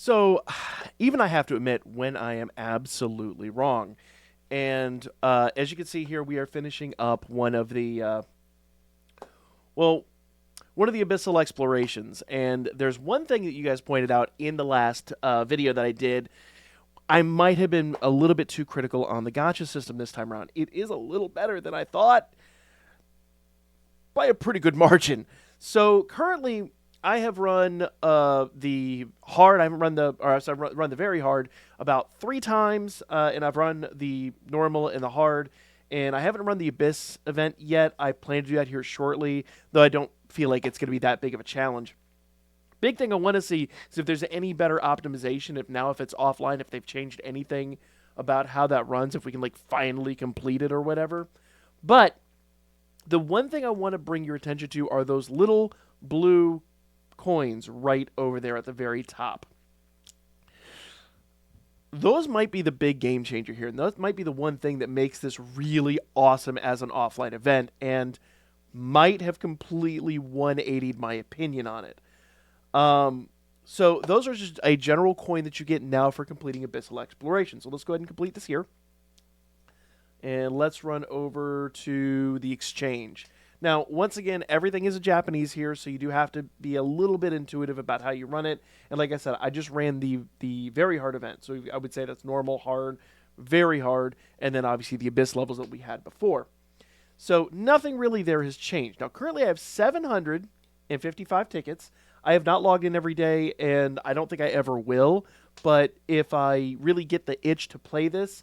So, even I have to admit when I am absolutely wrong. And as you can see here, we are finishing up well, one of the Abyssal explorations. And there's one thing that you guys pointed out in the last video that I did. I might have been a little bit too critical on the gotcha system this time around. It is a little better than I thought by a pretty good margin. So currently, I have run the hard. I haven't run the, or sorry, run the very hard about 3 times, and I've run the normal and the hard, and I haven't run the Abyss event yet. I plan to do that here shortly, though I don't feel like it's going to be that big of a challenge. Big thing I want to see is if there's any better optimization. If it's offline, if they've changed anything about how that runs, if we can like finally complete it or whatever. But the one thing I want to bring your attention to are those little blue coins right over there at the very top. Those might be the big game changer here, and those might be the one thing that makes this really awesome as an offline event, and might have completely 180'd my opinion on it. So those are just a general coin that you get now for completing Abyssal Exploration. So let's go ahead and complete this here. And let's run over to the exchange. Now, once again, everything is in Japanese here, so you do have to be a little bit intuitive about how you run it. And like I said, I just ran the very hard event. So I would say that's normal, hard, very hard, and then obviously the Abyss levels that we had before. So nothing really there has changed. Now, currently I have 755 tickets. I have not logged in every day, and I don't think I ever will. But if I really get the itch to play this,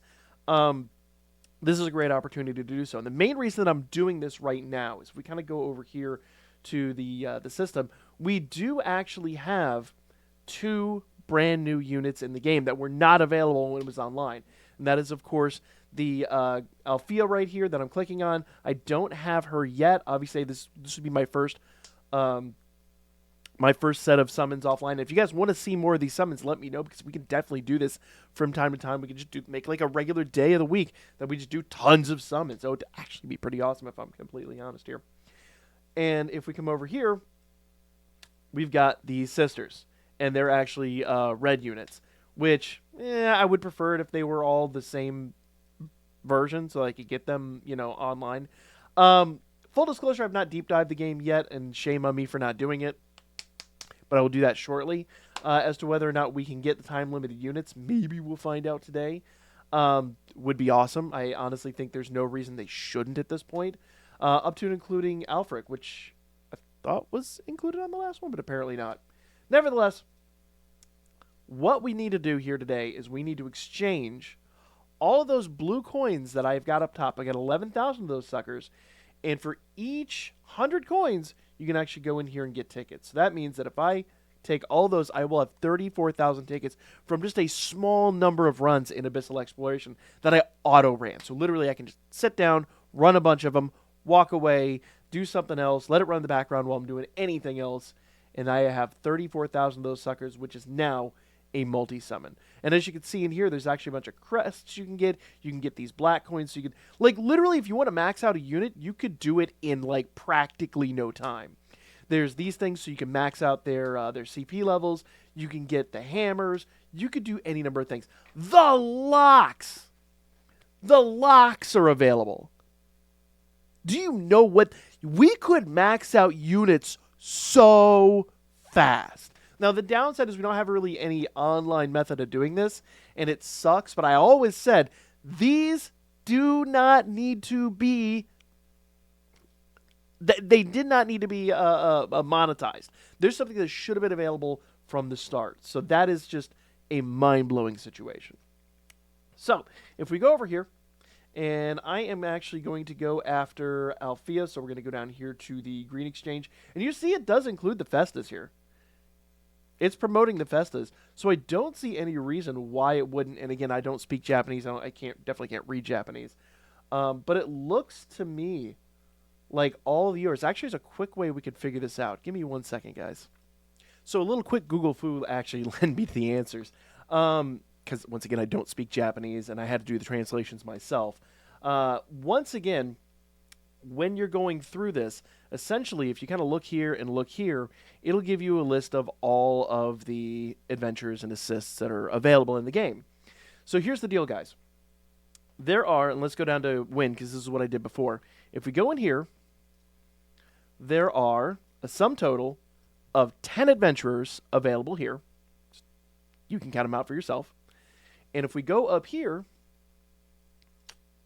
this is a great opportunity to do so. And the main reason that I'm doing this right now is if we kind of go over here to the system, we do actually have 2 brand new units in the game that were not available when it was online. And that is, of course, the Althea right here that I'm clicking on. I don't have her yet. Obviously, this would be my first set of summons offline. If you guys want to see more of these summons, let me know, because we can definitely do this from time to time. We can just make like a regular day of the week that we just do tons of summons. So it would actually be pretty awesome if I'm completely honest here. And if we come over here, we've got the sisters, and they're actually red units, which I would prefer it if they were all the same version so I could get them, online. Full disclosure, I've not deep dived the game yet, and shame on me for not doing it, but I will do that shortly. As to whether or not we can get the time-limited units, maybe we'll find out today. Would be awesome. I honestly think there's no reason they shouldn't at this point. Up to and including Alfric, which I thought was included on the last one, but apparently not. Nevertheless, what we need to do here today is we need to exchange all of those blue coins that I've got up top. I got 11,000 of those suckers, and for each 100 coins, you can actually go in here and get tickets. So that means that if I take all those, I will have 34,000 tickets from just a small number of runs in Abyssal Exploration that I auto-ran. So literally I can just sit down, run a bunch of them, walk away, do something else, let it run in the background while I'm doing anything else, and I have 34,000 of those suckers, which is now a multi-summon. And as you can see in here, there's actually a bunch of crests you can get. You can get these black coins. So you could, like, literally, if you want to max out a unit, you could do it in, like, practically no time. There's these things so you can max out their CP levels. You can get the hammers. You could do any number of things. The locks are available. Do you know what? We could max out units so fast. Now, the downside is we don't have really any online method of doing this, and it sucks, but I always said these do not need to be, they did not need to be monetized. There's something that should have been available from the start. So that is just a mind-blowing situation. So, if we go over here, and I am actually going to go after Althea, so we're going to go down here to the Green Exchange, and you see it does include the Festas here. It's promoting the Festas, so I don't see any reason why it wouldn't. And again, I don't speak Japanese. I definitely can't read Japanese. But it looks to me like all of yours. Actually, there's a quick way we could figure this out. Give me 1 second, guys. So a little quick Google foo actually lend me the answers. Because once again, I don't speak Japanese, and I had to do the translations myself. Once again, when you're going through this, essentially, if you kind of look here and look here, it'll give you a list of all of the adventures and assists that are available in the game. So here's the deal, guys. There are, and let's go down to win because this is what I did before. If we go in here, there are a sum total of 10 adventurers available here. You can count them out for yourself. And if we go up here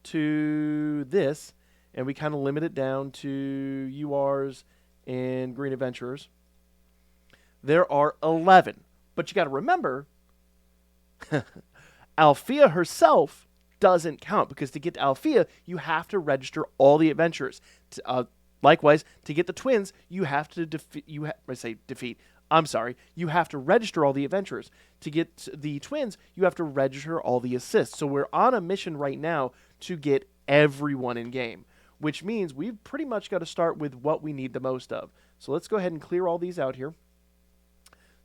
to this, and we kind of limit it down to URs and green adventurers, there are 11. But you got to remember, Althea herself doesn't count, because to get to Althea, you have to register all the adventurers. Likewise, to get the twins, you have to you have to register all the adventurers. To get the twins, you have to register all the assists. So we're on a mission right now to get everyone in game, which means we've pretty much got to start with what we need the most of. So let's go ahead and clear all these out here.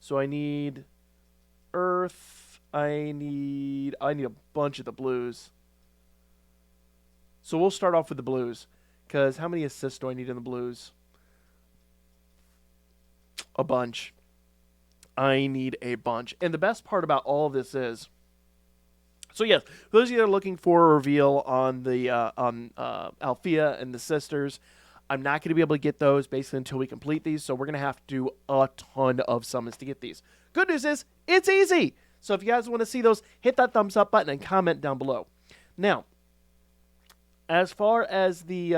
So I need Earth. I need a bunch of the blues. So we'll start off with the blues, because how many assists do I need in the blues? A bunch. I need a bunch. And the best part about all of this is, so yes, for those of you that are looking for a reveal on the Althea and the sisters, I'm not going to be able to get those basically until we complete these, so we're going to have to do a ton of summons to get these. Good news is, it's easy! So if you guys want to see those, hit that thumbs up button and comment down below. Now, as far as the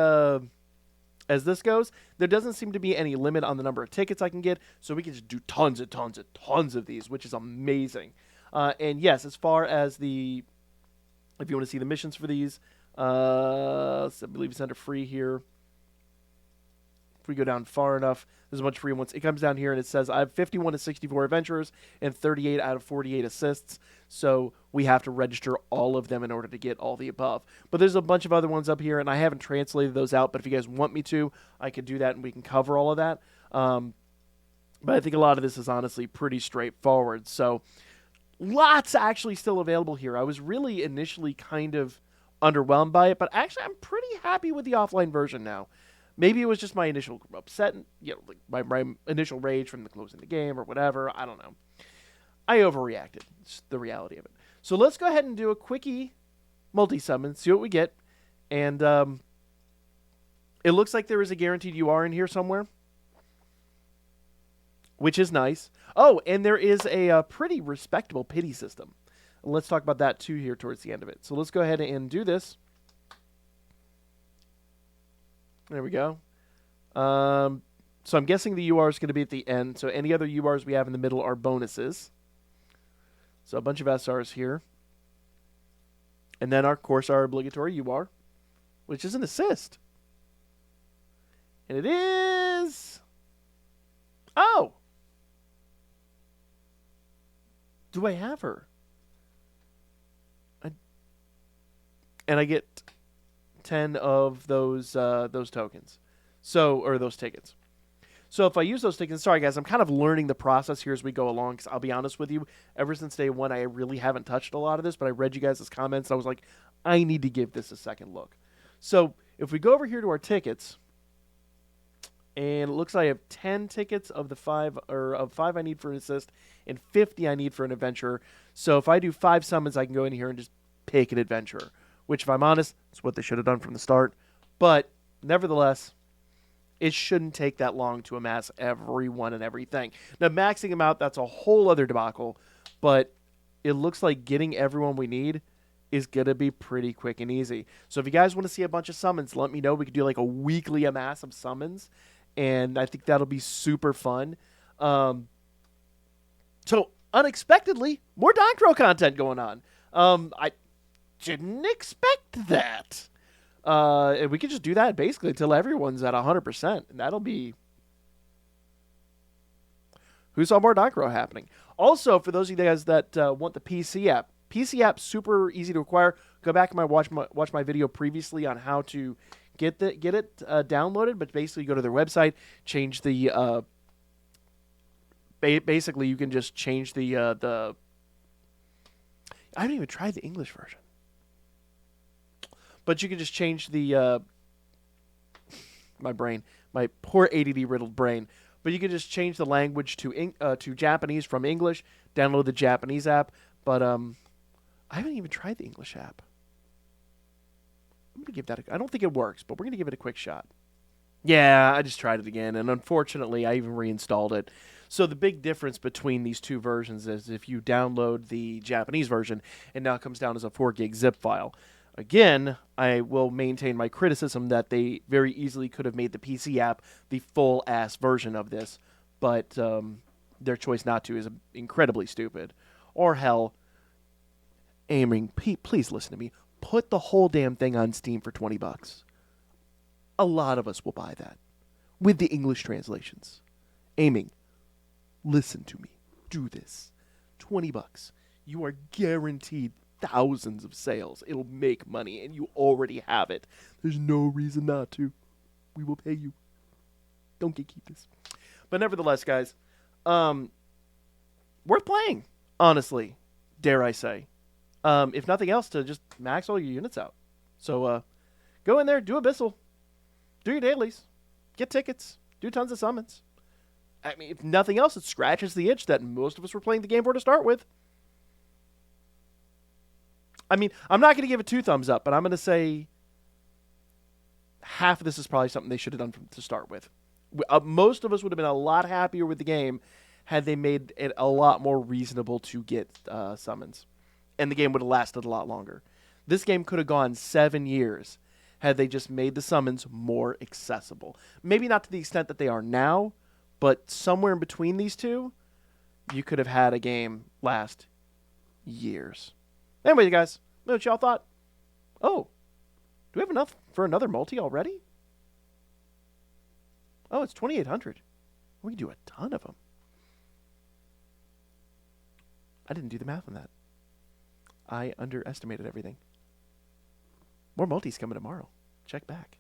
as this goes, there doesn't seem to be any limit on the number of tickets I can get, so we can just do tons of these, which is amazing. And yes, as far as if you want to see the missions for these, I believe it's under free here. If we go down far enough, there's a bunch of free ones. It comes down here and it says I have 51 to 64 adventurers and 38 out of 48 assists. So we have to register all of them in order to get all the above. But there's a bunch of other ones up here, and I haven't translated those out. But if you guys want me to, I could do that and we can cover all of that. But I think a lot of this is honestly pretty straightforward. So lots actually still available here. I was really initially kind of underwhelmed by it, but actually I'm pretty happy with the offline version now. Maybe it was just my initial upset, like my initial rage from the closing the game or whatever. I don't know. I overreacted. It's the reality of it. So let's go ahead and do a quickie multi-summon, see what we get. And it looks like there is a guaranteed UR in here somewhere, which is nice. Oh, and there is a pretty respectable pity system. And let's talk about that too here towards the end of it. So let's go ahead and do this. There we go. So I'm guessing the UR is going to be at the end. So any other URs we have in the middle are bonuses. So a bunch of SRs here. And then, of course, our obligatory UR, which is an assist. And it is... Oh! Do I have her? And I get 10 of those tokens. So, or those tickets. So if I use those tickets, sorry guys, I'm kind of learning the process here as we go along, because I'll be honest with you, ever since day one, I really haven't touched a lot of this, but I read you guys' comments, and I was like, I need to give this a second look. So if we go over here to our tickets, and it looks like I have 10 tickets of the 5 I need for an assist, and 50 I need for an adventurer. So if I do 5 summons, I can go in here and just pick an adventurer, which if I'm honest, is what they should have done from the start. But nevertheless, it shouldn't take that long to amass everyone and everything. Now, maxing them out, that's a whole other debacle, but it looks like getting everyone we need is going to be pretty quick and easy. So if you guys want to see a bunch of summons, let me know. We could do like a weekly amass of summons, and I think that'll be super fun. So, unexpectedly, more danchro content going on. I didn't expect that. And we can just do that basically until everyone's at 100%. And that'll be... Who saw more danchro happening? Also, for those of you guys that want the PC app, super easy to acquire. Go back and watch my video previously on how to get it downloaded. But basically, go to their website, change the... basically, you can just change the... I haven't even tried the English version. But you can just change the... my brain. my poor ADD-riddled brain. But you could just change the language to Japanese from English, download the Japanese app. But I haven't even tried the English app. I'm going to give that I don't think it works, but we're going to give it a quick shot. Yeah, I just tried it again, and unfortunately, I even reinstalled it. So the big difference between these two versions is if you download the Japanese version, it now comes down as a 4 gig zip file. Again, I will maintain my criticism that they very easily could have made the PC app the full-ass version of this, but their choice not to is incredibly stupid. Or hell, aiming, please listen to me, put the whole damn thing on Steam for $20. A lot of us will buy that with the English translations. Aiming, listen to me. Do this. $20. You are guaranteed thousands of sales. It'll make money, and you already have it. There's no reason not to. We will pay you. Don't gatekeep this. But nevertheless, guys, worth playing, honestly, dare I say. If nothing else, to just max all your units out. So go in there, do Abyssal. Do your dailies. Get tickets. Do tons of summons. I mean, if nothing else, it scratches the itch that most of us were playing the game for to start with. I mean, I'm not going to give it 2 thumbs up, but I'm going to say half of this is probably something they should have done to start with. Most of us would have been a lot happier with the game had they made it a lot more reasonable to get summons. And the game would have lasted a lot longer. This game could have gone 7 years had they just made the summons more accessible. Maybe not to the extent that they are now, but somewhere in between these two, you could have had a game last years. Anyway, you guys, what y'all thought? Oh, do we have enough for another multi already? Oh, it's 2,800. We can do a ton of them. I didn't do the math on that. I underestimated everything. More multis coming tomorrow. Check back.